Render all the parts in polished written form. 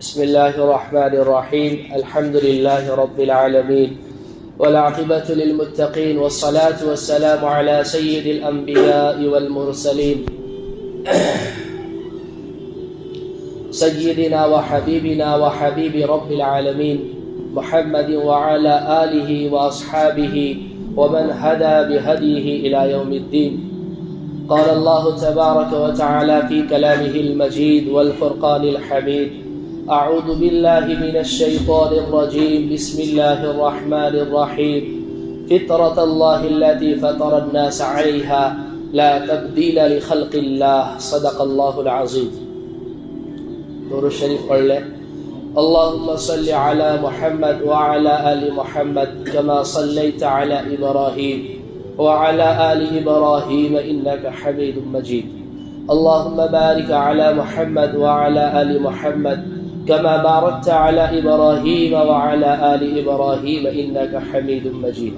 بسم الله الرحمن الرحيم. الحمد لله رب العالمين والعاقبة للمتقين والصلاة والسلام على سيد الأنبياء والمرسلين سيدنا وحبيبنا وحبيب رب العالمين محمد وعلى آله وأصحابه ومن هدى بهديه إلى يوم الدين. قال الله تبارك وتعالى في كلامه المجيد والفرقان الحميد: أعوذ بالله من الشيطان الرجيم. بسم الله الرحمن الرحيم. فطرة الله التي فطر الناس عليها لا تبديل لخلق الله. صدق الله العظيم. درود شریف پڑھ لیں. اللهم صل على محمد وعلى آل محمد كما صليت على إبراهيم وعلى آل إبراهيم إنك حميد مجيد. اللهم بارك على محمد وعلى آل محمد كما باركت على إبراهيم وعلى آل إبراهيم إنك حميد مجيد.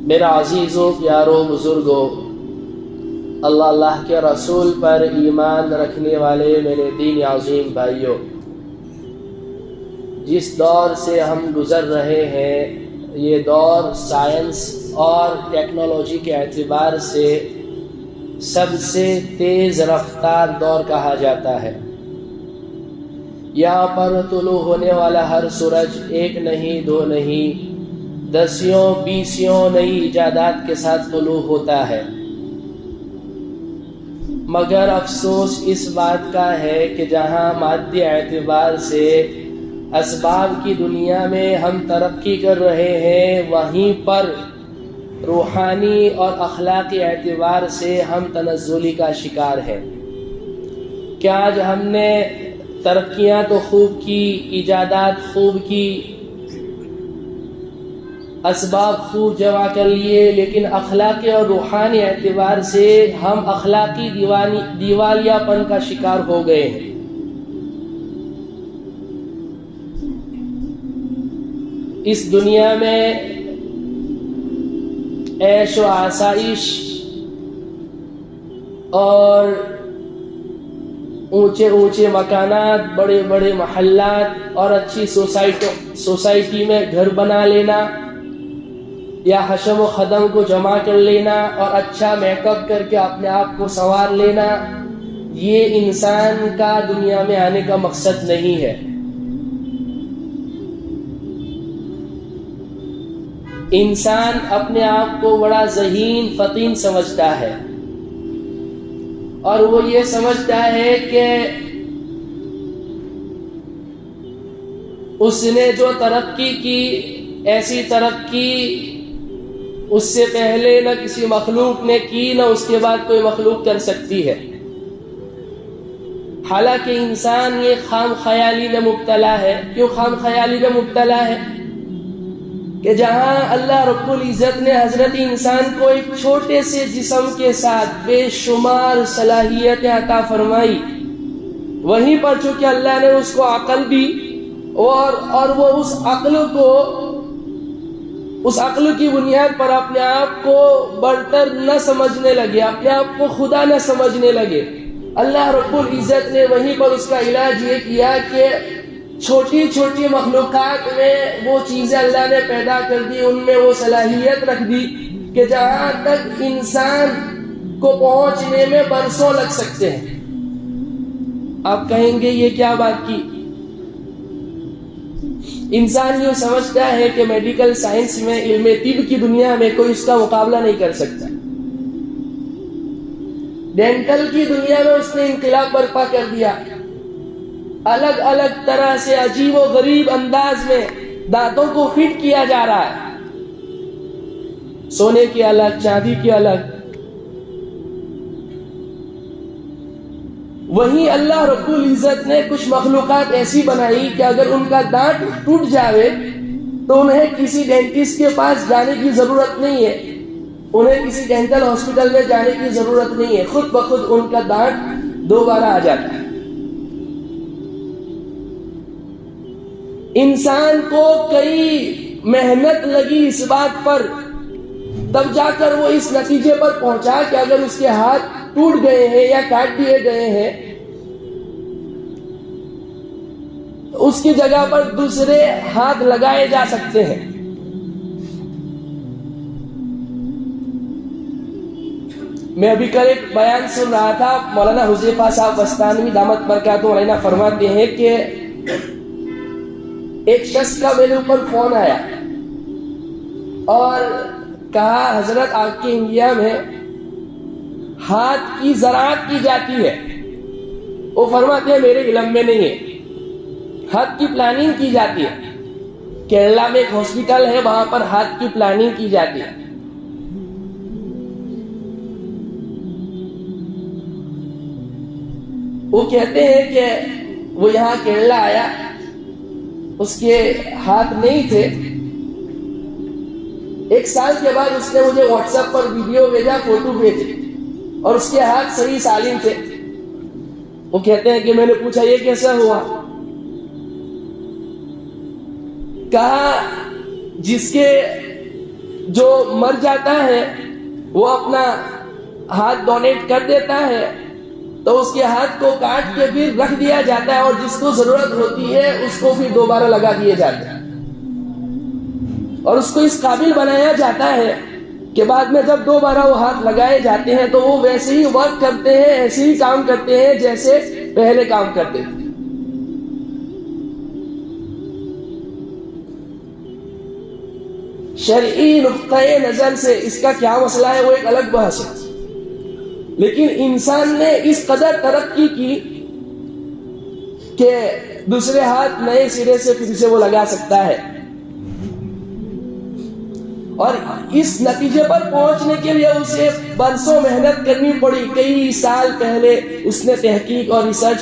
میرا عزیزوں، پیاروں، بزرگوں، اللہ کے رسول پر ایمان رکھنے والے میرے دین عظیم بھائیوں، جس دور سے ہم گزر رہے ہیں یہ دور سائنس اور ٹیکنالوجی کے اعتبار سے سب سے تیز رفتار دور کہا جاتا ہے. یہاں پر طلوع ہونے والا ہر سورج ایک نہیں، دو نہیں، دسیوں بیسیوں نئی ایجادات کے ساتھ طلوع ہوتا ہے. مگر افسوس اس بات کا ہے کہ جہاں مادی اعتبار سے اسباب کی دنیا میں ہم ترقی کر رہے ہیں، وہیں پر روحانی اور اخلاقی اعتبار سے ہم تنزلی کا شکار ہیں. کیا آج ہم نے ترقیاں تو خوب کی، ایجادات خوب کی، اسباب خوب جمع کر لیے، لیکن اخلاقی اور روحانی اعتبار سے ہم اخلاقی دیوالیہ پن کا شکار ہو گئے ہیں. اس دنیا میں عیش و آسائش اور اونچے اونچے مکانات، بڑے بڑے محلات اور اچھی سوسائٹی میں گھر بنا لینا یا حشم و خدم کو جمع کر لینا اور اچھا میک اپ کر کے اپنے آپ کو سنوار لینا، یہ انسان کا دنیا میں آنے کا مقصد نہیں ہے. انسان اپنے آپ کو بڑا ذہین فطین سمجھتا ہے اور وہ یہ سمجھتا ہے کہ اس نے جو ترقی کی، ایسی ترقی اس سے پہلے نہ کسی مخلوق نے کی، نہ اس کے بعد کوئی مخلوق کر سکتی ہے. حالانکہ انسان یہ خام خیالی میں مبتلا ہے. کیوں خام خیالی میں مبتلا ہے؟ کہ جہاں اللہ رب العزت نے حضرت انسان کو ایک چھوٹے سے جسم کے ساتھ بے شمار صلاحیتیں عطا فرمائی، وہیں پر چونکہ اللہ نے اس کو عقل دی اور وہ اس عقل کی بنیاد پر اپنے آپ کو برتر نہ سمجھنے لگے، اپنے آپ کو خدا نہ سمجھنے لگے. اللہ رب العزت نے وہیں پر اس کا علاج یہ کیا کہ چھوٹی چھوٹی مخلوقات میں وہ چیزیں اللہ نے پیدا کر دی، ان میں وہ صلاحیت رکھ دی کہ جہاں تک انسان کو پہنچنے میں برسوں لگ سکتے ہیں. آپ کہیں گے یہ کیا بات کی؟ انسان یوں سمجھتا ہے کہ میڈیکل سائنس میں، علم طب کی دنیا میں کوئی اس کا مقابلہ نہیں کر سکتا. ڈینٹل کی دنیا میں اس نے انقلاب برپا کر دیا. الگ الگ طرح سے عجیب و غریب انداز میں دانتوں کو فٹ کیا جا رہا ہے، سونے کی الگ، چاندی کی الگ. وہیں اللہ رب العزت نے کچھ مخلوقات ایسی بنائی کہ اگر ان کا دانت ٹوٹ جاوے تو انہیں کسی ڈینٹسٹ کے پاس جانے کی ضرورت نہیں ہے، انہیں کسی ڈینٹل ہاسپٹل میں جانے کی ضرورت نہیں ہے، خود بخود ان کا دانت دوبارہ آ جاتا ہے. انسان کو کئی محنت لگی اس بات پر، تب جا کر وہ اس نتیجے پر پہنچا کہ اگر اس کے ہاتھ ٹوٹ گئے ہیں یا کاٹ دیے گئے ہیں اس کی جگہ پر دوسرے ہاتھ لگائے جا سکتے ہیں۔ میں ابھی کل ایک بیان سن رہا تھا، مولانا حذیفہ صاحب بستانوی دامت برکاتہ علیہ فرماتے ہیں کہ ایک شخص کا میرے اوپر فون آیا اور کہا حضرت آپ کے انڈیا میں ہاتھ کی زراعت کی جاتی ہے۔ وہ فرماتے ہیں میرے علم میں نہیں ہے، ہاتھ کی پلاننگ کی جاتی ہے۔ کیرلا میں ایک ہاسپٹل ہے، وہاں پر ہاتھ کی پلاننگ کی جاتی ہے۔ وہ کہتے ہیں کہ وہ یہاں کیرلا آیا، اس کے ہاتھ نہیں تھے۔ 1 سال کے بعد اس نے مجھے واٹس ایپ پر ویڈیو بھیجا، فوٹو بھیجی، اور اس کے ہاتھ صحیح سالم تھے۔ وہ کہتے ہیں کہ میں نے پوچھا یہ کیسا ہوا؟ کہا جس کے جو مر جاتا ہے وہ اپنا ہاتھ ڈونیٹ کر دیتا ہے تو اس کے ہاتھ کو کاٹ کے پھر رکھ دیا جاتا ہے، اور جس کو ضرورت ہوتی ہے اس کو پھر دوبارہ لگا دیے جاتے ہیں، اور اس کو اس قابل بنایا جاتا ہے کہ بعد میں جب دوبارہ وہ ہاتھ لگائے جاتے ہیں تو وہ ویسے ہی ورک کرتے ہیں، ایسے ہی کام کرتے ہیں جیسے پہلے کام کرتے تھے۔ شرعی نقطۂ نظر سے اس کا کیا مسئلہ ہے وہ ایک الگ بحث ہے، لیکن انسان نے اس قدر ترقی کی کہ دوسرے ہاتھ نئے سرے سے پھر سے وہ لگا سکتا ہے، اور اس نتیجے پر پہنچنے کے لیے اسے برسوں محنت کرنی پڑی۔ کئی سال پہلے اس نے تحقیق اور ریسرچ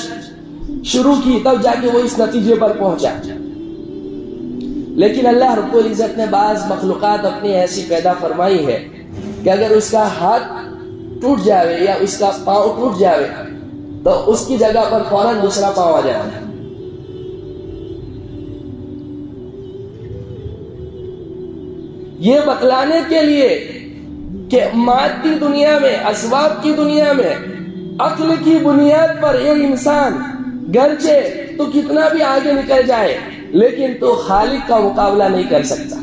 شروع کی، تب جا کے وہ اس نتیجے پر پہنچا۔ لیکن اللہ رب العزت نے بعض مخلوقات اپنی ایسی پیدا فرمائی ہے کہ اگر اس کا ہاتھ ٹوٹ جاوے یا اس کا پاؤں ٹوٹ جاوے تو اس کی جگہ پر فوراً دوسرا پاؤں آ جاتا ہے۔ یہ بتلانے کے لیے کہ مادی دنیا میں، اسباب کی دنیا میں، عقل کی بنیاد پر ایک انسان گرچہ تو کتنا بھی آگے نکل جائے لیکن تو خالق کا مقابلہ نہیں کر سکتا،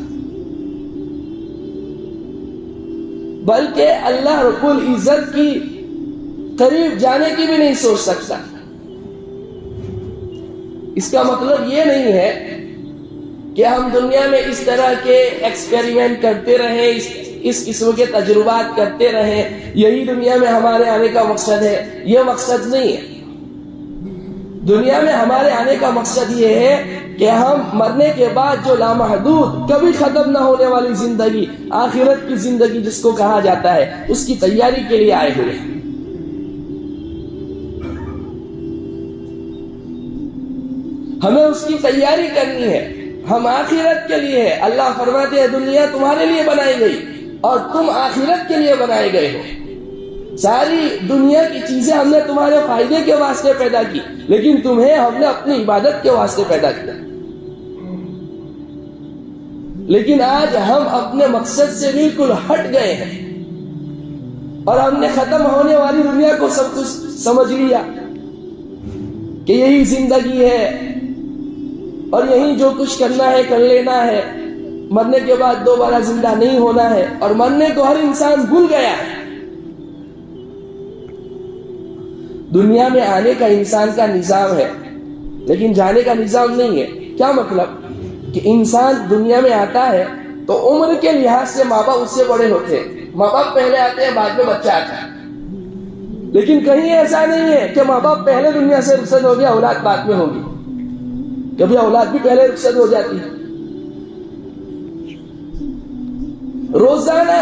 بلکہ اللہ رب العزت کی قریب جانے کی بھی نہیں سوچ سکتا۔ اس کا مطلب یہ نہیں ہے کہ ہم دنیا میں اس طرح کے ایکسپیریمنٹ کرتے رہیں، اس قسم کے تجربات کرتے رہیں، یہی دنیا میں ہمارے آنے کا مقصد ہے۔ یہ مقصد نہیں ہے۔ دنیا میں ہمارے آنے کا مقصد یہ ہے کہ ہم مرنے کے بعد جو لامحدود کبھی ختم نہ ہونے والی زندگی، آخرت کی زندگی جس کو کہا جاتا ہے، اس کی تیاری کے لیے آئے ہوئے ہیں۔ ہمیں اس کی تیاری کرنی ہے، ہم آخرت کے لیے ہے۔ اللہ فرماتے ہیں دنیا تمہارے لیے بنائی گئی اور تم آخرت کے لیے بنائے گئے ہو۔ ساری دنیا کی چیزیں ہم نے تمہارے فائدے کے واسطے پیدا کی، لیکن تمہیں ہم نے اپنی عبادت کے واسطے پیدا کیا۔ لیکن آج ہم اپنے مقصد سے بالکل ہٹ گئے ہیں اور ہم نے ختم ہونے والی دنیا کو سب کچھ سمجھ لیا کہ یہی زندگی ہے اور یہی جو کچھ کرنا ہے کر لینا ہے، مرنے کے بعد دوبارہ زندہ نہیں ہونا ہے، اور مرنے کو ہر انسان بھول گیا ہے۔ دنیا میں آنے کا انسان کا نظام ہے لیکن جانے کا نظام نہیں ہے۔ کیا مطلب؟ کہ انسان دنیا میں آتا ہے تو عمر کے لحاظ سے ماں باپ اس سے بڑے ہوتے ہیں، ماں باپ پہلے آتے ہیں بعد میں بچہ آتا ہے، لیکن کہیں ایسا نہیں ہے کہ ماں باپ پہلے دنیا سے رخصت ہو گیا اولاد بعد میں ہوگی۔ کبھی اولاد بھی پہلے رخصت ہو جاتی ہے۔ روزانہ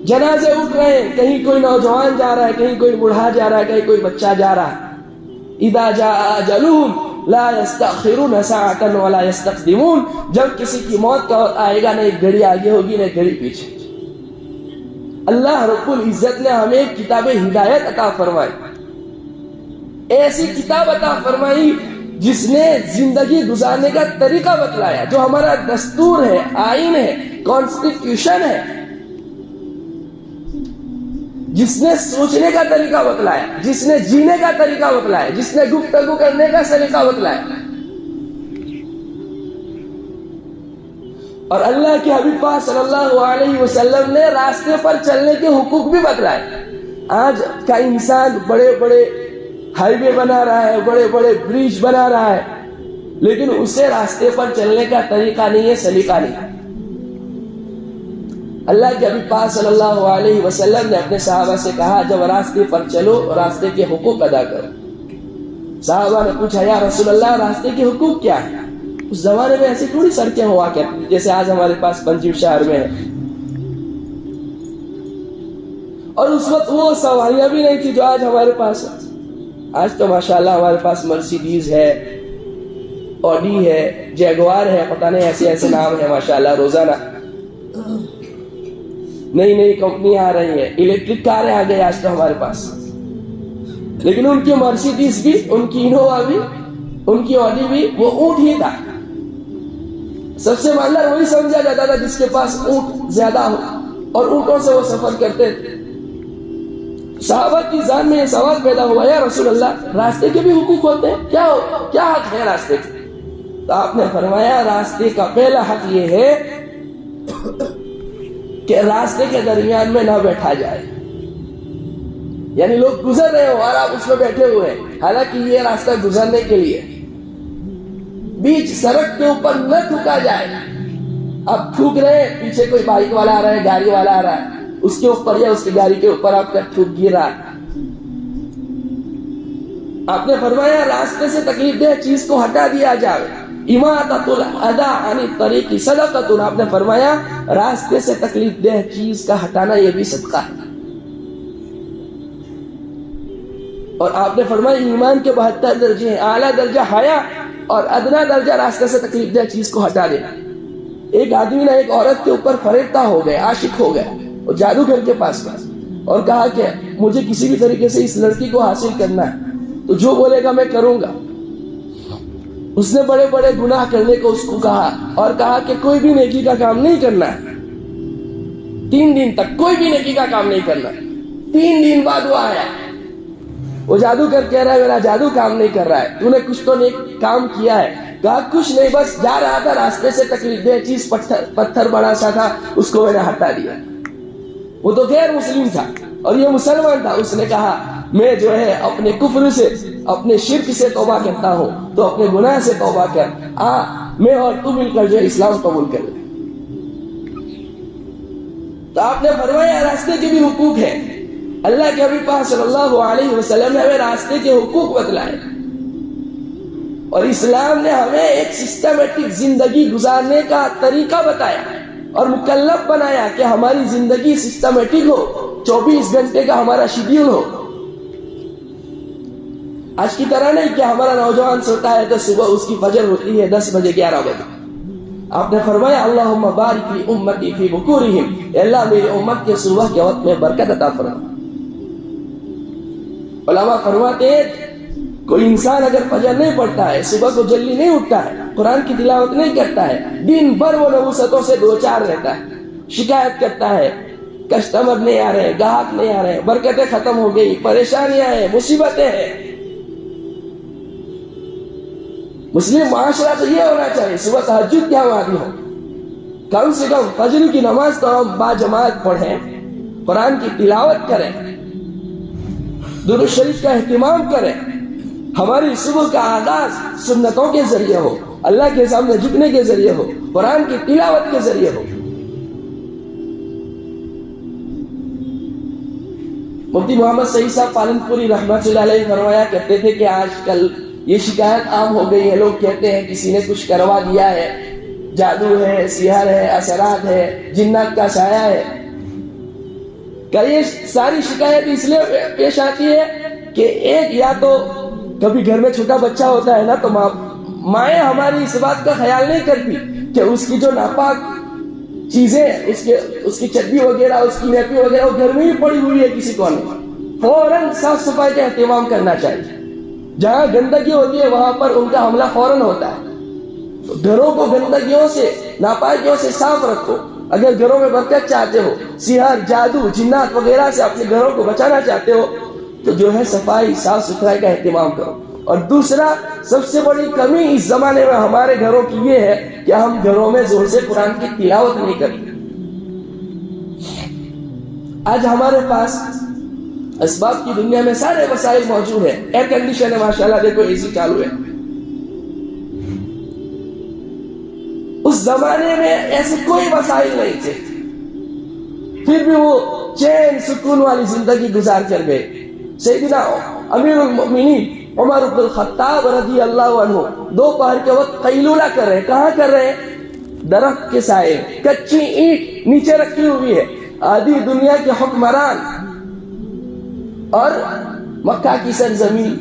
جنازے اٹھ رہے ہیں، کہیں کوئی نوجوان جا رہا ہے، کہیں کوئی بوڑھا جا رہا ہے، کہیں کوئی بچہ جا رہا ہے۔ اذا جاء اجلهم لا يستأخرون ساعة ولا يستقدمون۔ جب کسی کی موت کا وقت آئے گا، نہ ایک گھڑی آگے ہوگی نہ ایک گھڑی پیچھے۔ اللہ رب العزت نے ہمیں ایک کتاب ہدایت عطا فرمائی، ایسی کتاب عطا فرمائی جس نے زندگی گزارنے کا طریقہ بتلایا، جو ہمارا دستور ہے، آئین ہے، کانسٹیٹیوشن ہے، جس نے سوچنے کا طریقہ بتلایا، جس نے جینے کا طریقہ بتلایا، جس نے گفتگو کرنے کا سلیقہ بتلایا۔ اور اللہ کے حبیب پاک صلی اللہ علیہ وسلم نے راستے پر چلنے کے حقوق بھی بتلائے۔ آج کا انسان بڑے بڑے ہائی وے بنا رہا ہے، بڑے بڑے برج بنا رہا ہے، لیکن اسے راستے پر چلنے کا طریقہ نہیں ہے، سلیقہ نہیں۔ اللہ کے حبیب پاک صلی اللہ علیہ وسلم نے اپنے صحابہ سے کہا جب راستے پر چلو راستے کے حقوق ادا کرو۔ صحابہ نے پوچھا یا رسول اللہ راستے کے حقوق کیا ہے؟ اس زمانے میں ایسی تھوڑی سڑکیں ہوا کرتی تھی جیسے آج ہمارے پاس پنجیم شہر میں ہے، اور اس وقت وہ سواریاں بھی نہیں تھی جو آج ہمارے پاس ہے۔ آج تو ماشاءاللہ ہمارے پاس مرسیڈیز ہے، آڈی ہے، جیگوار ہے، پتہ نہیں ایسے ایسے نام ہے ماشاءاللہ۔ روزانہ نئی نئی کمپنیاں آ رہی ہیں، الیکٹرک کاریں آ گئی آج تو ہمارے پاس، لیکن ان کی مرسیڈیز بھی، ان کی انووا بھی، ان کی آڈی بھی وہ اونٹ ہی تھا۔ سب سے مالدار وہی سمجھا جاتا تھا جس کے پاس اونٹ زیادہ ہو، اور اونٹوں سے وہ سفر کرتے تھے۔ صحابہ کی ذہن میں یہ سوال پیدا ہوا یا رسول اللہ راستے کے بھی حقوق ہوتے ہیں، کیا حق ہے راستے کے؟ تو آپ نے فرمایا راستے کا پہلا حق یہ ہے کہ راستے کے درمیان میں نہ بیٹھا جائے، یعنی لوگ گزر رہے ہو اور آپ اس میں بیٹھے ہوئے ہیں، حالانکہ یہ راستہ گزرنے کے لیے، بیچ سڑک کے اوپر نہ تھوکا جائے۔ آپ تھوک رہے ہیں، پیچھے کوئی بائک والا آ رہا ہے، گاڑی والا آ رہا ہے، اس کے اوپر یا اس کی گاڑی کے اوپر آپ کا تھوک گر رہا ہے۔ آپ نے فرمایا راستے سے تکلیف دہ چیز کو ہٹا دیا جائے، اماطۃ الاذی عن الطریق صدقۃ۔ آپ نے فرمایا راستے سے تکلیف دہ چیز کا ہٹانا یہ بھی صدقہ ہے۔ اور آپ نے فرمایا ایمان کے 72 درجے ہیں، اعلیٰ درجہ حیا اور ادنا درجہ راستے سے تکلیف دہ چیز کو ہٹا دینا۔ ایک آدمی نے ایک عورت کے اوپر فریفتہ ہو گئے، عاشق ہو گئے، اور جادوگر کے پاس گیا اور کہا کہ مجھے کسی بھی طریقے سے اس لڑکی کو حاصل کرنا ہے، تو جو بولے گا میں کروں گا۔ اس نے بڑے بڑے گناہ کرنے کو اس کو کہا اور کہا کہ کوئی بھی نیکی کا کام نہیں کرنا ہے، 3 دن تک کوئی بھی نیکی کا کام نہیں کرنا۔ 3 دن بعد وہ آیا، وہ جادوگر کہہ رہا ہے میرا جادو کام نہیں کر رہا ہے، تو نے کچھ تو نیک کام کیا ہے؟ کہا کچھ نہیں، بس جا رہا تھا راستے سے تکلیف دہ چیز پتھر بڑا سا تھا، اس کو میں نے ہٹا دیا۔ وہ تو غیر مسلم تھا اور یہ مسلمان تھا۔ اس نے کہا میں جو ہے اپنے کفر سے، اپنے شرک سے توبہ کرتا ہوں، تو اپنے گناہ سے توبہ کر، میں اور تو مل کر جو ہے اسلام قبول کر لیں۔ تو آپ نے فرمایا راستے کے بھی حقوق ہیں۔ اللہ کے حبیب پاک صلی اللہ علیہ وسلم نے ہمیں راستے کے حقوق بتلائے، اور اسلام نے ہمیں ایک سسٹمیٹک زندگی گزارنے کا طریقہ بتایا اور مکلف بنایا کہ ہماری زندگی سسٹمیٹک ہو، 24 گھنٹے کا ہمارا شیڈیول ہو۔ آج کی طرح نہیں کہ ہمارا نوجوان سوتا ہے تو صبح اس کی فجر ہوتی ہے 10 بجے 11 بجے۔ آپ نے فرمایا اللہم بارک لی امتی فی بکورہم، اے اللہ میری امت کے صبح کے وقت میں برکت عطا فرما۔ علماء فرماتے ہیں کوئی انسان اگر فجر نہیں پڑھتا ہے، صبح کو جلدی نہیں اٹھتا ہے، قرآن کی تلاوت نہیں کرتا ہے، دن بھر وہ نحوستوں سے دوچار رہتا ہے، شکایت کرتا ہے کسٹمر نہیں آ رہے، گاہک نہیں آ رہے، برکتیں ختم ہو گئی، پریشانیاں ہیں، مصیبتیں ہیں۔ مسلم معاشرہ تو یہ ہونا چاہیے صبح تہجد کے ہم عادی ہوں، کم سے کم فجر کی نماز تو ہم باجماعت پڑھیں، قرآن کی تلاوت کریں، درود شریف کا اہتمام کریں، ہماری صبح کا آغاز سنتوں کے ذریعے ہو، اللہ کے سامنے جھکنے کے ذریعے ہو، قرآن کی تلاوت کے ذریعے ہو۔ مفتی محمد سعید صاحب پالن پوری رحمت اللہ علیہ فرمایا کرتے تھے کہ آج کل یہ شکایت عام ہو گئی ہے، لوگ کہتے ہیں کسی نے کچھ کروا دیا ہے، جادو ہے، سحر ہے، اثرات ہے، جنات کا سایہ ہے۔ کہ یہ ساری شکایت اس لیے پیش آتی ہے کہ ایک یا تو کبھی گھر میں چھوٹا بچہ ہوتا ہے نا، تو مائیں ہماری اس بات کا خیال نہیں کرتی کہ اس کی جو ناپاک چیزیں، اس کی چڈی وغیرہ، اس کی نیپی وغیرہ وہ گھر میں ہی پڑی ہوئی ہے کسی کونے میں، فوراً صاف صفائی کا اہتمام کرنا چاہیے۔ جہاں گندگی ہوتی ہے وہاں پر ان کا حملہ فوراً ہوتا ہے۔ گھروں کو گندگیوں سے، ناپاکیوں سے صاف رکھو۔ اگر گھروں میں برکت چاہتے ہو، سحر، جادو، جنات وغیرہ سے اپنے گھروں کو بچانا چاہتے ہو، تو جو ہے صفائی، صاف ستھرائی کا اہتمام کرو۔ اور دوسرا سب سے بڑی کمی اس زمانے میں ہمارے گھروں کی یہ ہے کہ ہم گھروں میں زور سے قرآن کی تلاوت نہیں کرتے۔ آج ہمارے پاس اسباب کی دنیا میں سارے وسائل موجود ہیں، ایئر کنڈیشن ہے ماشاءاللہ، دیکھو اے سی چالو ہے۔ اس زمانے میں ایسے کوئی وسائل نہیں تھے، پھر بھی وہ چین سکون والی زندگی گزار کر گئے۔ سیدنا امیر المؤمنین عمر بن الخطاب رضی اللہ عنہ دوپہر کے وقت قیلولہ کر رہے ہیں۔ کہاں کر رہے ہیں؟ درخت کے سائے، کچی اینٹ نیچے رکھی ہوئی ہے۔ آدھی دنیا کے حکمران اور مکہ کی سرزمین،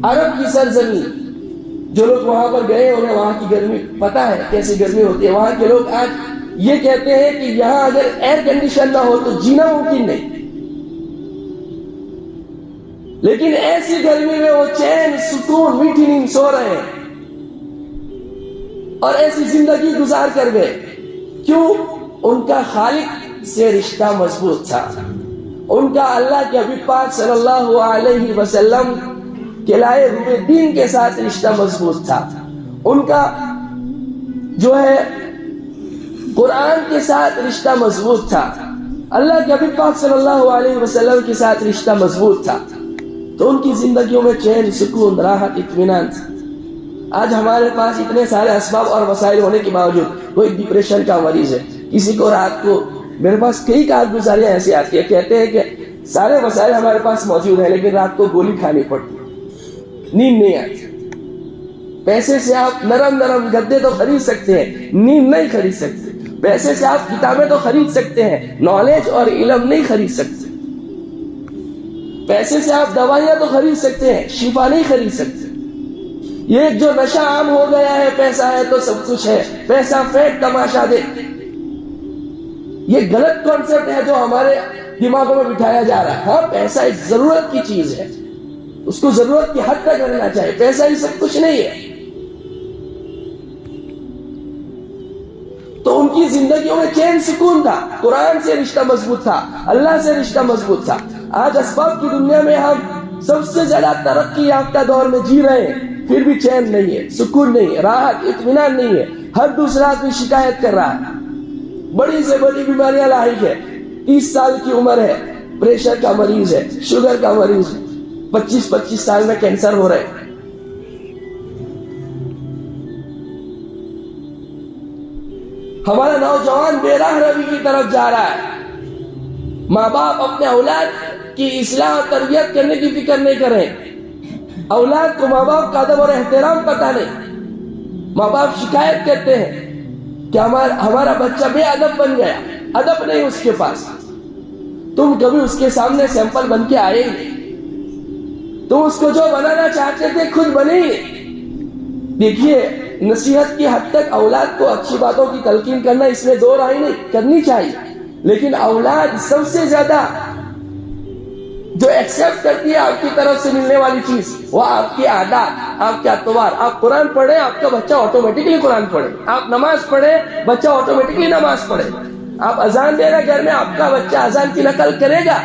عرب کی سرزمین، جو لوگ وہاں پر گئے انہیں وہاں کی گرمی پتا ہے کیسی گرمی ہوتی ہے۔ وہاں کے لوگ آج یہ کہتے ہیں کہ یہاں اگر ایئر کنڈیشن نہ ہو تو جینا ممکن نہیں، لیکن ایسی گرمی میں وہ چین سکون میٹھی نیند سو رہے ہیں اور ایسی زندگی گزار کر گئے۔ کیوں؟ ان کا خالق سے رشتہ مضبوط تھا، ان کا اللہ کے حبیب پاک صلی اللہ علیہ وسلم کے لائے ہوئے دین کے ساتھ رشتہ مضبوط تھا، ان کا جو ہے قرآن کے ساتھ رشتہ مضبوط تھا، اللہ کے حبیب پاک صلی اللہ علیہ وسلم کے ساتھ رشتہ مضبوط تھا، تو ان کی زندگیوں میں چین، سکون، راحت، اطمینان تھا۔ آج ہمارے پاس اتنے سارے اسباب اور وسائل ہونے کے باوجود کوئی ڈپریشن کا مریض ہے، کسی کو رات کو، میرے پاس کئی کارگزاریاں ایسی آتی ہیں، کہتے ہیں کہ سارے وسائل ہمارے پاس موجود ہیں لیکن رات کو گولی کھانی پڑتی، نیند نہیں آتی۔ پیسے سے آپ نرم نرم گدے تو خرید سکتے ہیں، نیند نہیں خرید سکتے۔ پیسے سے آپ کتابیں تو خرید سکتے ہیں، نالج اور علم نہیں خرید سکتے۔ پیسے سے آپ دوائیاں تو خرید سکتے ہیں، شفا نہیں خرید سکتے۔ یہ جو نشہ عام ہو گیا ہے، پیسہ ہے تو سب کچھ ہے، پیسہ فیک تماشا دے، یہ غلط کانسیپٹ ہے جو ہمارے دماغوں میں بٹھایا جا رہا ہے۔ ہاں پیسہ ایک ضرورت کی چیز ہے، اس کو ضرورت کی حد تک کرنا چاہیے، پیسہ ہی سب کچھ نہیں ہے۔ تو ان کی زندگیوں میں چین سکون تھا، قرآن سے رشتہ مضبوط تھا، اللہ سے رشتہ مضبوط تھا۔ آج اسباب کی دنیا میں ہم سب سے زیادہ ترقی یافتہ دور میں جی رہے ہیں، پھر بھی چین نہیں ہے، سکون نہیں ہے، راحت، اطمینان نہیں ہے۔ ہر دوسرا آدمی شکایت کر رہا ہے، بڑی سے بڑی بیماریاں لاحق ہے، 30 سال کی عمر ہے، پریشر کا مریض ہے، شوگر کا مریض ہے، 25 سال میں کینسر ہو رہے ہیں۔ ہمارا نوجوان بے راہ روی کی طرف جا رہا ہے۔ ماں باپ اپنے اولاد کی اصلاح اور تربیت کرنے کی فکر نہیں کر رہے، اولاد کو ماں باپ کا ادب اور احترام پتہ نہیں۔ ماں باپ شکایت کرتے ہیں کہ ہمارا بچہ بے ادب بن گیا، ادب نہیں اس کے پاس۔ تم کبھی اس کے سامنے سیمپل بن کے آئے ہی نہیں، تم اس کو جو بنانا چاہتے تھے خود بنے ہی نہیں۔ دیکھیے، نصیحت کی حد تک اولاد کو اچھی باتوں کی تلقین کرنا، اس میں دو رائے نہیں، کرنی چاہیے، لیکن اولاد سب سے زیادہ جو ایکسیپٹ کرتی ہے آپ کی طرف سے ملنے والی چیز، وہ آپ کی عادات، آپ کے اطوار۔ آپ قرآن پڑھیں، آپ کا بچہ آٹومیٹکلی قرآن پڑھے، آپ نماز پڑھیں، بچہ آٹومیٹکلی نماز پڑھے، آپ اذان دے رہے گھر میں، آپ کا بچہ اذان کی نقل کرے گا،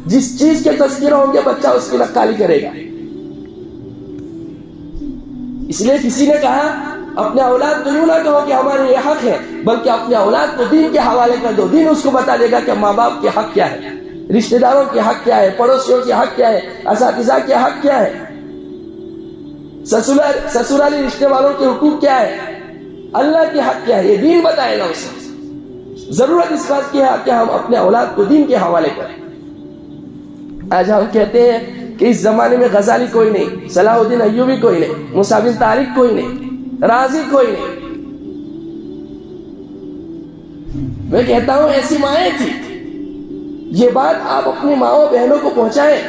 جس چیز کے تذکرہ ہوں گے بچہ اس کی نقالی کرے گا۔ اس لیے کسی نے کہا اپنے اولاد کو یوں نہ کہو کہ ہمارے یہ حق ہے، بلکہ اپنے اولاد کو دین کے حوالے کر دو، دین اس کو بتا دے گا کہ ماں باپ کے حق کیا ہے، رشتہ داروں کے حق کیا ہے، پڑوسیوں کے حق کیا ہے، اساتذہ کے حق کیا ہے، سسرالی رشتے والوں کے حقوق کیا ہے، اللہ کے حق کیا ہے، یہ دین بتائے گا اسے۔ ضرورت اس بات کی ہے کہ ہم اپنے اولاد کو دین کے حوالے کریں۔ آج ہم کہتے ہیں کہ اس زمانے میں غزالی کوئی نہیں، صلاح الدین ایوبی کوئی نہیں، موسیٰ بن طارق کوئی نہیں، رازی کوئی نہیں۔ میں کہتا ہوں ایسی مائیں تھی۔ یہ بات آپ اپنی ماؤں بہنوں کو پہنچائیں۔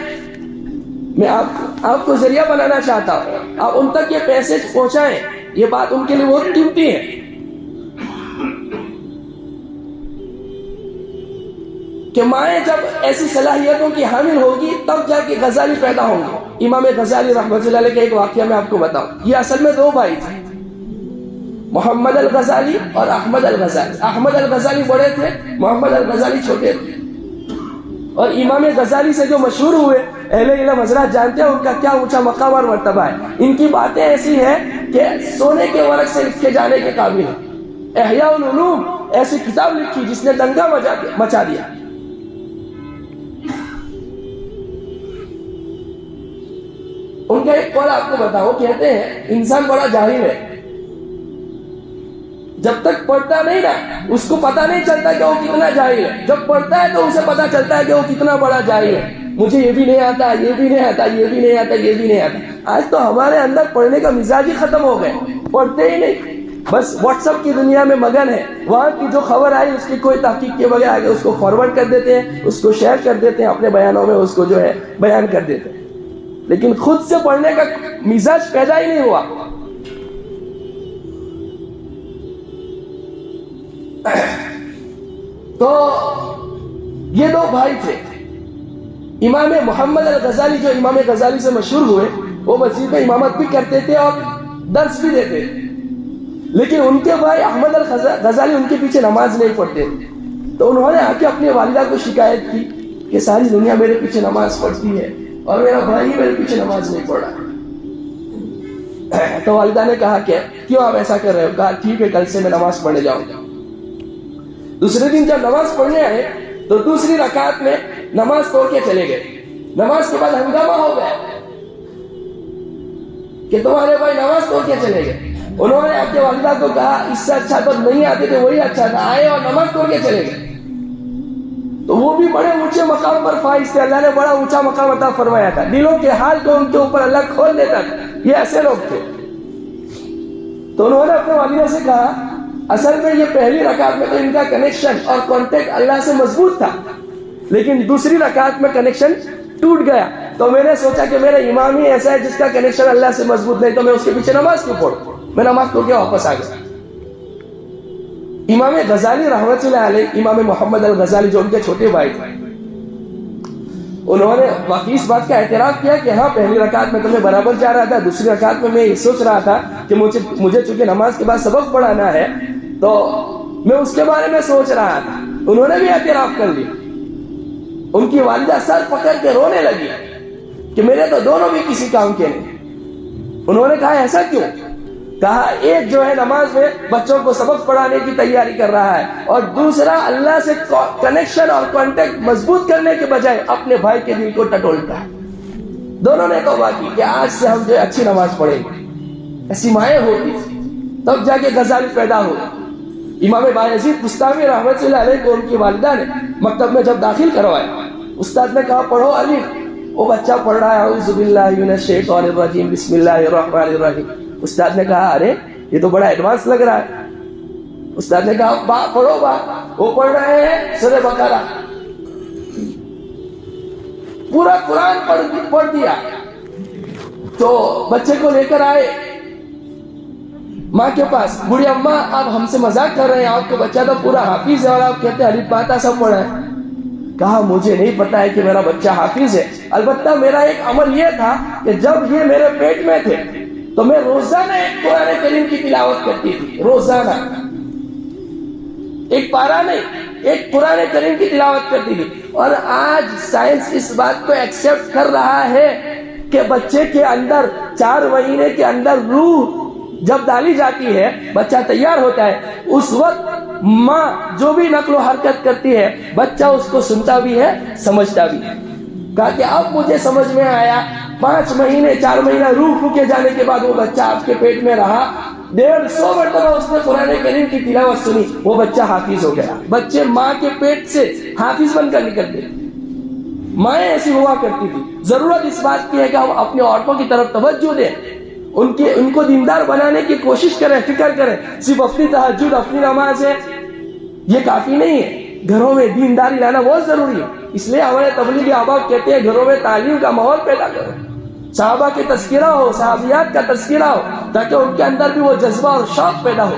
میں آپ کو ذریعہ بنانا چاہتا ہوں، آپ ان تک یہ پیسے پہنچائیں، یہ بات ان کے لیے بہت قیمتی ہے۔ کہ مائیں جب ایسی صلاحیتوں کی حامل ہوگی تب جا کے غزالی پیدا ہوں گے۔ امام غزالی رحمۃ اللہ علیہ کا ایک واقعہ میں آپ کو بتاؤں۔ یہ اصل میں دو بھائی تھے، محمد الغزالی اور احمد الغزالی۔ احمد الغزالی بڑے تھے، محمد الغزالی چھوٹے تھے، اور امام غزالی سے جو مشہور ہوئے اہل علم حضرات جانتے ہیں ان کا کیا اونچا مقام اور مرتبہ ہے. ان کی باتیں ایسی ہیں کہ سونے کے ورق سے لکھے جانے کے قابل ہیں. احیاء العلوم ایسی کتاب لکھی جس نے دنگا مچا دیا. ان کا ایک قول آپ کو بتاؤ، کہتے ہیں انسان بڑا جاہل ہے، جب تک پڑھتا نہیں نا اس کو پتا نہیں چلتا کہ وہ کتنا جاہل ہے. جب پڑھتا ہے تو اسے پتا چلتا ہے کہ وہ کتنا بڑا جاہل ہے. مجھے یہ بھی نہیں آتا، یہ بھی نہیں آتا، یہ بھی نہیں آتا، یہ بھی نہیں آتا. آج تو ہمارے اندر پڑھنے کا مزاج ہی ختم ہو گئے، پڑھتے ہی نہیں، بس واٹس ایپ کی دنیا میں مگن ہے. وہاں کی جو خبر آئی اس کی کوئی تحقیق کے بغیر آگے اس کو فارورڈ کر دیتے ہیں، اس کو شیئر کر دیتے ہیں، اپنے بیانوں میں اس کو جو ہے بیان کر دیتے ہیں. لیکن خود سے پڑھنے کا مزاج پیدا ہی نہیں ہوا. تو یہ دو بھائی تھے. امام محمد الغزالی جو امام غزالی سے مشہور ہوئے، وہ مسجد میں امامت بھی کرتے تھے اور درس بھی دیتے تھے. لیکن ان کے بھائی احمد الغزالی ان کے پیچھے نماز نہیں پڑھتے. تو انہوں نے آ کے اپنی والدہ کو شکایت کی کہ ساری دنیا میرے پیچھے نماز پڑھتی ہے اور میرا بھائی میرے پیچھے نماز نہیں پڑھ رہا. تو والدہ نے کہا کہ کیوں آپ ایسا کر رہے ہو؟ کہا ٹھیک ہے کل سے میں نماز پڑھنے جاؤں گا. دوسرے دن جب نماز پڑھنے آئے تو دوسری رکعت میں نماز توڑ کے چلے گئے. نماز کے بعد ہنگامہ ہو گیا کہ تمہارے بھائی نماز توڑ کے چلے گئے. انہوں نے اپنے والدہ کو کہا اس سے اچھا تو نہیں آتے تھے، وہی اچھا تھا، آئے اور نماز توڑ کے چلے گئے. تو وہ بھی بڑے اونچے مقام پر فائز تھے، اللہ نے بڑا اونچا مقام عطا فرمایا تھا. دلوں کے حال کو ان کے اوپر اللہ کھول دیتا تھا. یہ ایسے لوگ تھے. تو انہوں نے اپنے والدہ سے کہا اصل میں یہ پہلی رکعت میں تو ان کا کنیکشن اور کانٹیکٹ اللہ سے مضبوط تھا، لیکن دوسری رکعت میں کنیکشن ٹوٹ گیا. تو میں نے سوچا کہ میرا امام ہی ایسا ہے جس کا کنیکشن اللہ سے مضبوط نہیں، تو میں اس کے پیچھے نماز کیوں پڑھوں؟ میں نماز پڑھ کے واپس آ گیا. امام غزالی رحمۃ اللہ علیہ، امام محمد الغزالی جو ان کے چھوٹے بھائی تھے، انہوں نے واقعی اس بات کا اعتراف کیا کہ ہاں پہلی رکعت میں تو میں برابر جا رہا تھا، دوسری رکعت میں یہ سوچ رہا تھا کہ مجھے چونکہ نماز کے بعد سبق پڑھانا ہے تو میں اس کے بارے میں سوچ رہا تھا. انہوں نے بھی اعتراف کر لیا. ان کی والدہ سر پکڑ کے رونے لگی کہ میرے تو دونوں بھی کسی کام کے نہیں. انہوں نے کہا ایسا کیوں؟ کہا ایک جو ہے نماز میں بچوں کو سبق پڑھانے کی تیاری کر رہا ہے اور دوسرا اللہ سے کنیکشن اور کانٹیکٹ مضبوط کرنے کے بجائے اپنے بھائی کے دل کو ٹٹولتا ہے. دونوں نے توبہ کی کہ آج سے ہم جو اچھی نماز پڑھیں گے. ایسی مائیں ہوتی تھی. تب جا کے غزالی پیدا ہو. امام بایزید بستامی رحمۃ اللہ علیہ کو ان کی والدہ نے مکتب میں جب داخل کروایا، استاد نے کہا پڑھو علی. وہ بچہ پڑھ رہا ہے اعوذ باللہ من الشیطان الرجیم بسم اللہ الرحمن الرحیم. استاد نے کہا ارے یہ تو بڑا ایڈوانس لگ رہا ہے. استاد نے کہا با پڑھو با. وہ پڑھ رہے ہیں سورہ بقرہ، پورا قرآن پڑھ دیا. تو بچے کو لے کر آئے ماں کے پاس. بوڑھی اماں آپ ہم سے مذاق کر رہے ہیں، آپ کو بچہ تو پورا حافظ ہے اور آپ کہتے ہیں الف با تا سب پڑھا ہے. کہا مجھے نہیں پتا ہے کہ میرا بچہ حافظ ہے، البتہ میرا ایک عمل یہ تھا کہ جب یہ میرے پیٹ میں تھے تو میں روزانہ ایک قرآن کریم کی تلاوت کرتی تھی. روزانہ ایک پارہ نہیں، ایک قرآن کریم کی تلاوت کرتی تھی. اور آج سائنس اس بات کو ایکسپٹ کر رہا ہے کہ بچے کے اندر 4 مہینے کے اندر روح جب ڈالی جاتی ہے، بچہ تیار ہوتا ہے، اس وقت ماں جو بھی نقل و حرکت کرتی ہے بچہ اس کو سنتا بھی ہے، سمجھتا بھی ہے. کہا کہ اب مجھے سمجھ میں آیا 5 مہینے 4 مہینہ روح پھونکے جانے کے بعد وہ بچہ آپ کے پیٹ میں رہا، 150 مرتبہ اس نے قرآن کریم کی تلاوت سنی، وہ بچہ حافظ ہو گیا. بچے ماں کے پیٹ سے حافظ بن کر نکلتے. مائیں ایسی ہوا کرتی تھی. ضرورت اس بات کی ہے کہ ہم اپنے عورتوں کی طرف توجہ دیں، ان کو دیندار بنانے کی کوشش کریں، فکر کریں. صرف اپنی تہجد اپنی نماز ہے یہ کافی نہیں ہے. گھروں میں دینداری لانا بہت ضروری ہے. اس لیے ہمارے تبلیغی احباب کہتے ہیں گھروں میں تعلیم کا ماحول پیدا کرو، صحابہ کے تذکرہ ہو، صحابیات کا تذکرہ ہو، تاکہ ان کے اندر بھی وہ جذبہ اور شوق پیدا ہو.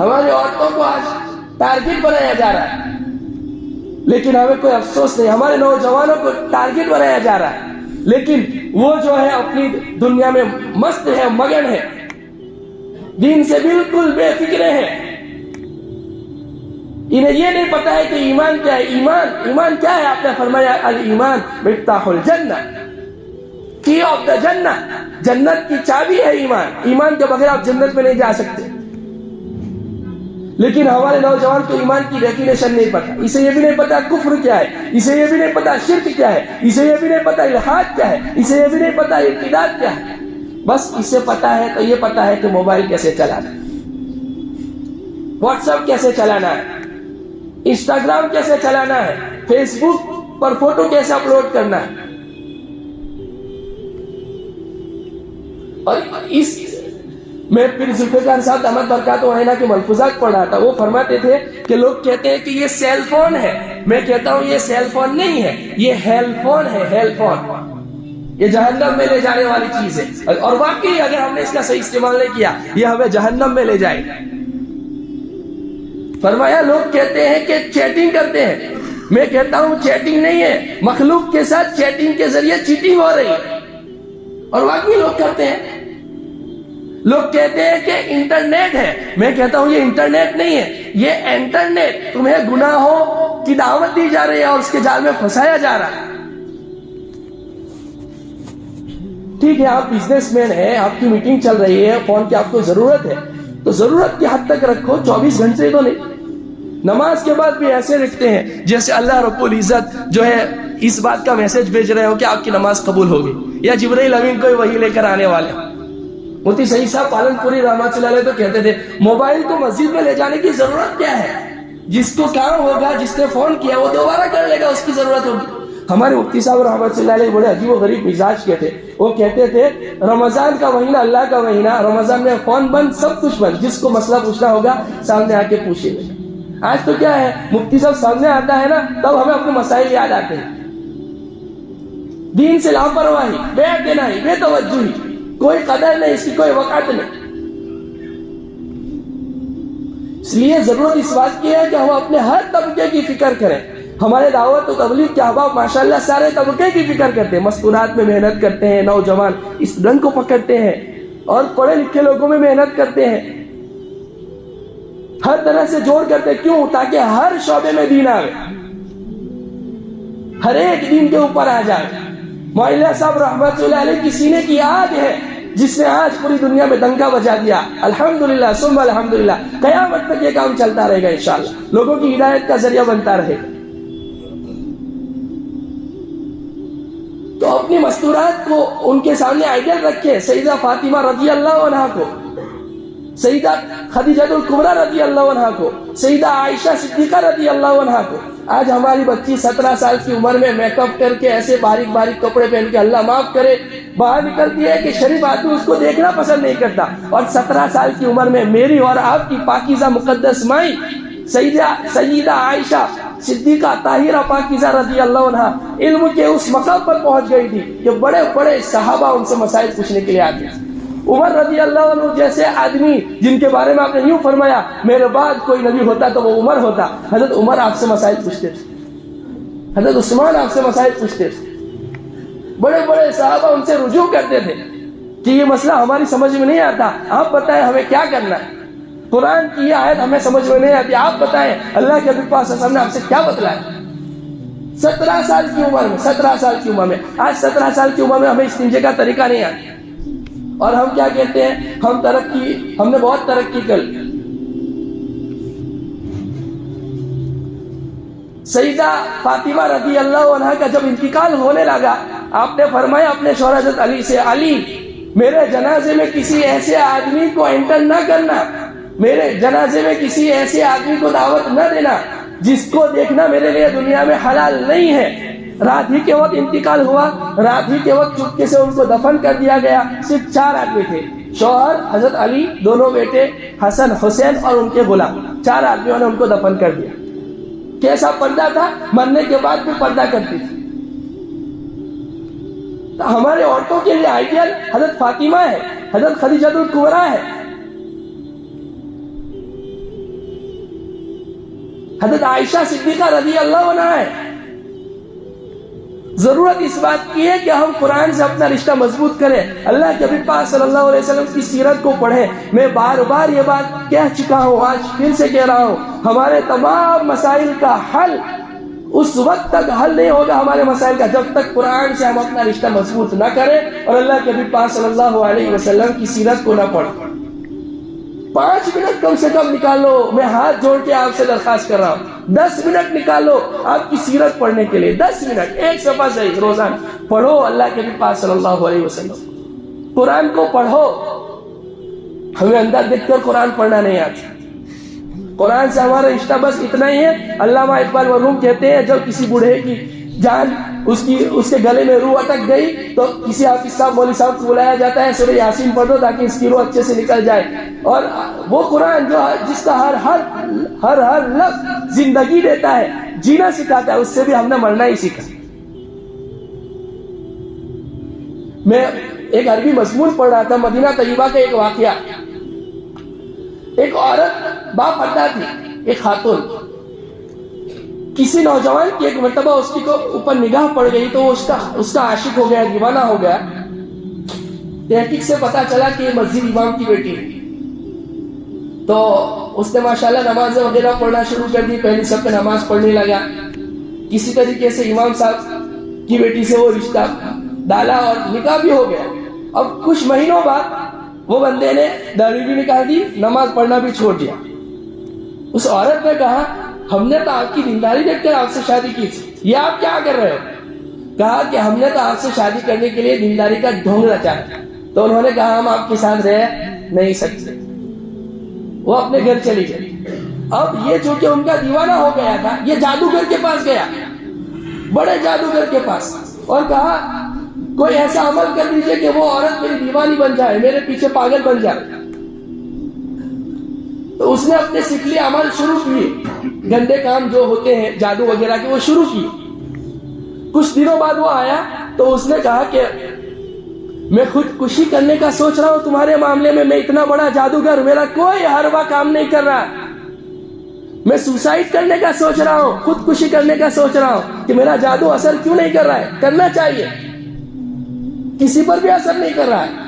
ہماری عورتوں کو آج ٹارگٹ بنایا جا رہا ہے، لیکن ہمیں کوئی افسوس نہیں. ہمارے نوجوانوں کو ٹارگٹ بنایا جا رہا ہے، لیکن وہ جو ہے اپنی دنیا میں مست ہے، مگن ہے، دین سے بالکل بے فکر ہے. انہیں یہ نہیں پتا ہے کہ ایمان کیا ہے. ایمان کیا ہے؟ آپ نے فرمایا الایمان مفتاح الجنہ، کی آف دا جنہ، جنت کی چابی ہے ایمان. ایمان کے بغیر آپ جنت میں نہیں جا سکتے. لیکن ہمارے نوجوان کو ایمان کی ڈیفینیشن نہیں پتا. اسے یہ بھی نہیں پتا کفر کیا ہے، اسے یہ بھی نہیں پتا شرک کیا ہے، اسے یہ بھی نہیں پتا الحاد کیا ہے، اسے یہ بھی نہیں پتا ارتداد کیا ہے. بس اسے پتا ہے تو یہ پتا ہے کہ موبائل کیسے چلانا ہے، واٹس ایپ کیسے چلانا ہے، انسٹاگرام کیسے چلانا ہے، فیس بک پر فوٹو کیسے اپلوڈ کرنا ہے. اور اس میں پھر ذوالفقار صاحب احمد برکاتہ وحینہ کے ملفوظات پڑھ رہا تھا. وہ فرماتے تھے کہ لوگ کہتے ہیں کہ یہ سیل فون ہے. میں کہتا ہوں یہ سیل فون نہیں ہے، یہ ہیل فون ہے. ہیل فون یہ جہنم میں لے جانے والی چیز ہے. اور واقعی اگر ہم نے اس کا صحیح استعمال نہیں کیا یہ ہمیں جہنم میں لے جائے. فرمایا لوگ کہتے ہیں کہ چیٹنگ کرتے ہیں. میں کہتا ہوں چیٹنگ نہیں ہے، مخلوق کے ساتھ چیٹنگ کے ذریعے چیٹنگ ہو رہی ہے. اور واقعی لوگ کرتے ہیں. لوگ کہتے ہیں کہ انٹرنیٹ ہے. میں کہتا ہوں یہ انٹرنیٹ نہیں ہے، یہ انٹرنیٹ تمہیں گناہوں کی دعوت دی جا رہی ہے اور اس کے جال میں پھنسایا جا رہا ہے. ٹھیک ہے آپ بزنس مین ہیں، آپ کی میٹنگ چل رہی ہے، فون کی آپ کو ضرورت ہے تو ضرورت کی حد تک رکھو، 24 گھنٹے تو نہیں. نماز کے بعد بھی ایسے رکھتے ہیں جیسے اللہ رب العزت جو ہے اس بات کا میسج بھیج رہے ہو کہ آپ کی نماز قبول ہوگی، یا جبرائیل امین کوئی وحی لے کر آنے والے. مفتی سعید صاحب پالن پوری رحمت اللہ علیہ تو کہتے تھے موبائل کو مسجد میں لے جانے کی ضرورت کیا ہے؟ جس کو کام ہوگا، جس نے فون کیا وہ دوبارہ کر لے گا، اس کی ضرورت ہوگی. ہمارے مفتی صاحب رحمت اللہ علیہ بڑے عجیب و غریب مزاج کے تھے. وہ کہتے تھے رمضان کا مہینہ اللہ کا مہینہ، رمضان میں فون بند، سب کچھ بند، جس کو مسئلہ پوچھنا ہوگا سامنے آ کے پوچھے گا. آج تو کیا ہے، مفتی صاحب سامنے آتا ہے نا تب ہمیں اپنے مسائل یاد آتے ہیں. دین سے لاپرواہی، بے اعتنائی، بے توجہی، کوئی قدر نہیں، اس کی کوئی وقت نہیں. اس لیے ضرورت اس بات کی ہے کہ ہم اپنے ہر طبقے کی فکر کریں. ہمارے دعوت و تبلیغ کے احباب ماشاءاللہ سارے طبقے کی فکر کرتے ہیں، مستورات میں محنت کرتے ہیں، نوجوان اسٹوڈنٹ کو پکڑتے ہیں اور پڑھے لکھے لوگوں میں محنت کرتے ہیں، ہر طرح سے جوڑ کرتے. کیوں؟ تاکہ ہر شعبے میں دین آئے، ہر ایک دین کے اوپر آ جائے. معلیہ صاحب رحمت اللہ علیہ کی سینے کی آگ ہے جس نے آج پوری دنیا میں دنگا بجا دیا. الحمدللہ ثم الحمدللہ. قیامت تک یہ کام چلتا رہے گا انشاءاللہ، لوگوں کی ہدایت کا ذریعہ بنتا رہے گا. تو اپنی مستورات کو ان کے سامنے آئیڈل رکھے. سیدہ فاطمہ رضی اللہ عنہ کو، سیدہ خدیجہ الکبریٰ رضی اللہ عنہ کو، سیدہ عائشہ صدیقہ رضی اللہ عنہ کو. آج ہماری بچی 17 سال کی عمر میں میک اپ کر کے ایسے باریک باریک کپڑے پہن کے اللہ معاف کرے باہر نکلتی ہے کہ شریف آدمی اس کو دیکھنا پسند نہیں کرتا. اور 17 سال کی عمر میں میری اور آپ کی پاکیزہ مقدس مائی سیدہ عائشہ صدیقہ طاہرہ پاکیزہ رضی اللہ عنہ علم کے اس مقام پر پہنچ گئی تھی کہ بڑے بڑے صحابہ ان سے مسائل پوچھنے کے لیے آتے ہیں. عمر رضی اللہ عنہ جیسے آدمی جن کے بارے میں آپ نے یوں فرمایا میرے بعد کوئی نبی ہوتا تو وہ عمر ہوتا. حضرت عمر آپ سے مسائل پوچھتے تھے، حضرت عثمان آپ سے مسائل پوچھتے تھے. بڑے بڑے صحابہ ان سے رجوع کرتے تھے کہ یہ مسئلہ ہماری سمجھ میں نہیں آتا، آپ بتائیں ہمیں کیا کرنا ہے. قرآن کی یہ آیت ہمیں سمجھ میں نہیں آتی، آپ بتائیں اللہ کے نبی پاک صلی اللہ علیہ وسلم نے آپ سے کیا بتلایا. 17 سال کی عمر میں، 17 سال کی عمر میں. آج 17 سال کی عمر میں ہمیں استنجے کا طریقہ نہیں آتا اور ہم کیا کہتے ہیں ہم نے بہت ترقی کر لی. سیدہ فاطمہ رضی اللہ عنہ کا جب انتقال ہونے لگا آپ نے فرمایا اپنے شوہر حضرت علی سے، علی میرے جنازے میں کسی ایسے آدمی کو انٹر نہ کرنا، میرے جنازے میں کسی ایسے آدمی کو دعوت نہ دینا جس کو دیکھنا میرے لیے دنیا میں حلال نہیں ہے. رات ہی کے وقت انتقال ہوا، رات ہی کے وقت چپکے سے ان کو دفن کر دیا گیا. صرف 4 آدمی تھے، شوہر حضرت علی، دونوں بیٹے حسن حسین اور ان کے غلام. 4 آدمیوں نے ان کو دفن کر دیا. کیسا پردہ تھا، مرنے کے بعد بھی پردہ کرتی تھی. تو ہمارے عورتوں کے لیے آئیڈیل حضرت فاطمہ ہے، حضرت خدیجہ الکبریٰ ہے، حضرت عائشہ صدیقہ رضی اللہ عنہا ہے. ضرورت اس بات کی ہے کہ ہم قرآن سے اپنا رشتہ مضبوط کریں، اللہ کے نبی پاک صلی اللہ علیہ وسلم کی سیرت کو پڑھیں. میں بار بار یہ بات کہہ چکا ہوں، آج پھر سے کہہ رہا ہوں، ہمارے تمام مسائل کا حل اس وقت تک حل نہیں ہوگا ہمارے مسائل کا جب تک قرآن سے ہم اپنا رشتہ مضبوط نہ کریں اور اللہ کے حبیب پاک صلی اللہ علیہ وسلم کی سیرت کو نہ پڑھیں۔ 5 منٹ کم سے کم نکالو، میں ہاتھ جوڑ کے آپ سے درخواست کر رہا ہوں، 10 منٹ نکالو آپ کی سیرت پڑھنے کے لیے، 10 منٹ، ایک صفحہ صحیح روزانہ پڑھو اللہ کے حبیب پاک صلی اللہ علیہ وسلم، قرآن کو پڑھو۔ ہمیں اندر دیکھ کر قرآن پڑھنا نہیں آتا، قرآن سے ہمارا رشتہ بس اتنا ہی ہے۔ علامہ اقبال مرحوم کہتے ہیں جب کسی بوڑھے کی جان اس کے گلے میں روح اٹک گئی تو کسی حافظ صاحب مولوی صاحب کو بلایا جاتا ہے، سورہ یاسین پڑھ دو تاکہ اس کی روح اچھے سے نکل جائے، اور وہ قرآن جو جس کا ہر لفظ زندگی دیتا ہے، جینا سکھاتا ہے، اس سے بھی ہم نے مرنا ہی سیکھا۔ میں ایک عربی مضمون پڑھ رہا تھا، مدینہ طیبہ کا ایک واقعہ۔ ایک عورت باپردہ تھی، ایک خاتون، کسی نوجوان کی ایک مرتبہ اس کی اوپر نگاہ پڑ گئی تو وہ اس کا عاشق ہو گیا، دیوانہ ہو گیا۔ تحقیق سے پتا چلا کہ یہ مسجد امام کی بیٹی ہے، تو اس نے ماشاءاللہ نماز وغیرہ پڑھنا شروع کر دی، پہلی صف پہ نماز پڑھنے لگا، کسی طریقے سے امام صاحب کی بیٹی سے وہ رشتہ ڈالا اور نکاح بھی ہو گیا۔ اب کچھ مہینوں بعد وہ بندے نے داڑھی بھی نکال دی، نماز پڑھنا بھی چھوڑ دیا۔ اس عورت نے کہا ہم نے تو آپ کی دینداری دیکھ کر آپ سے شادی کی تھی، یہ آپ کیا کر رہے ہو؟ کہا کہ ہم نے تو آپ سے شادی کرنے کے لیے دینداری کا ڈھونگ رچا ہے۔ تو انہوں نے کہا ہم آپ کے ساتھ رہ نہیں سکتے، وہ اپنے گھر چلی گئی۔ اب یہ چونکہ ان کا دیوانہ ہو گیا تھا، یہ جادوگر کے پاس گیا، بڑے جادوگر کے پاس، اور کہا کوئی ایسا عمل کر دیجئے کہ وہ عورت میری دیوانی بن جائے، میرے پیچھے پاگل بن جائے۔ تو اس نے اپنے سفلی عمل شروع کیے، گندے کام جو ہوتے ہیں جادو وغیرہ کے وہ شروع کیے۔ کچھ دنوں بعد وہ آیا تو اس نے کہا کہ میں خودکشی کرنے کا سوچ رہا ہوں تمہارے معاملے میں اتنا بڑا جادوگر، میرا کوئی حربہ کام نہیں کر رہا، میں سوسائڈ کرنے کا سوچ رہا ہوں، خودکشی کرنے کا سوچ رہا ہوں کہ میرا جادو اثر کیوں نہیں کر رہا ہے؟ کرنا چاہیے، کسی پر بھی اثر نہیں کر رہا ہے۔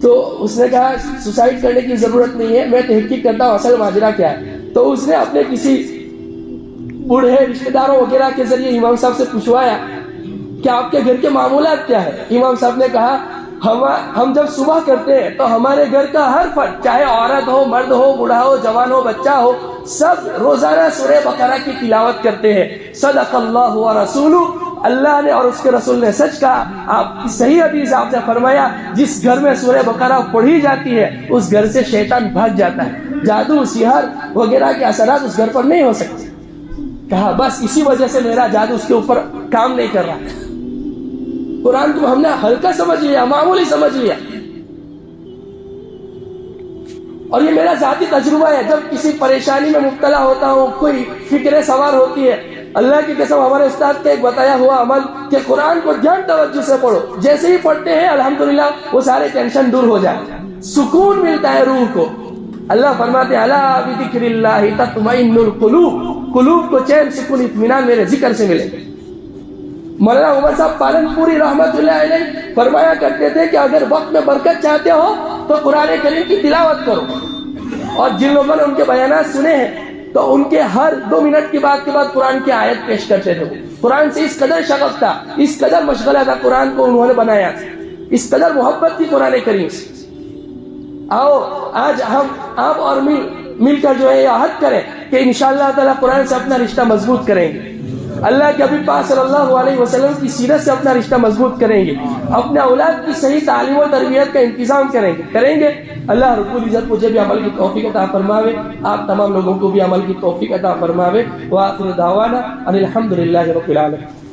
تو اس نے کہا سوسائڈ کرنے کی ضرورت نہیں ہے، میں تحقیق کرتا ہوں اصل ماجرا کیا ہے۔ تو اس نے اپنے کسی بوڑھے رشتہ داروں وغیرہ کے ذریعے امام صاحب سے پوچھوایا کہ آپ کے گھر کے معمولات کیا ہے؟ امام صاحب نے کہا ہم جب صبح کرتے ہیں تو ہمارے گھر کا ہر فرد، چاہے عورت ہو، مرد ہو، بوڑھا ہو، جوان ہو، بچہ ہو، سب روزانہ سورہ بقرہ کی تلاوت کرتے ہیں۔ صدق اللہ و رسولہ، اللہ نے اور اس کے رسول نے سچ کہا۔ آپ کی صحیح حدیث آپ نے فرمایا جس گھر میں سورہ بقرہ پڑھی جاتی ہے اس گھر سے شیطان بھاگ جاتا ہے، جادو سحر وغیرہ کے اثرات اس گھر پر نہیں ہو سکتے۔ کہا بس اسی وجہ سے میرا جادو اس کے اوپر کام نہیں کر رہا۔ قرآن کو ہم نے ہلکا سمجھ لیا، معمولی سمجھ لیا، اور یہ میرا ذاتی تجربہ ہے۔ جب کسی پریشانی میں مبتلا ہوتا ہوں، کوئی فکریں سوار ہوتی ہے، اللہ کی قسم ہمارے استاد کا ایک بتایا ہوا عمل کہ قرآن کو دھیان توجہ سے پڑھو، جیسے ہی پڑھتے ہیں الحمدللہ وہ سارے ٹینشن دور ہو جائے، سکون ملتا ہے روح کو۔ اللہ فرماتے ہیں الا بذکر اللہ تطمئن القلوب، قلوب کو چین، سکون، اطمینان میرے ذکر سے ملے۔ مولانا عمر صاحب پالن پوری رحمت اللہ علیہ فرمایا کرتے تھے کہ اگر وقت میں برکت چاہتے ہو تو قرآن کریم کی تلاوت کرو، اور جن لوگوں نے ان کے بیانات سنے ہیں تو ان کے ہر 2 منٹ کے بعد قرآن کی آیت پیش کرتے تھے۔ قرآن سے اس قدر شغف تھا، اس قدر مشغلہ تھا، قرآن کو انہوں نے بنایا، اس قدر محبت تھی قرآن کریم سے۔ آؤ آج ہم آپ اور مل کر جو ہے یہ عہد کریں کہ انشاءاللہ تعالی قرآن سے اپنا رشتہ مضبوط کریں گے، اللہ کے حبیب پاک صلی اللہ علیہ وسلم کی سیرت سے اپنا رشتہ مضبوط کریں گے، اپنے اولاد کی صحیح تعلیم و تربیت کا انتظام کریں گے۔ اللہ رب العزت مجھے بھی عمل کی توفیق عطا فرماوے، آپ تمام لوگوں کو بھی عمل کی توفیق عطا فرماوے۔ وآخر دعوانا ان الحمد للہ رب العالمین۔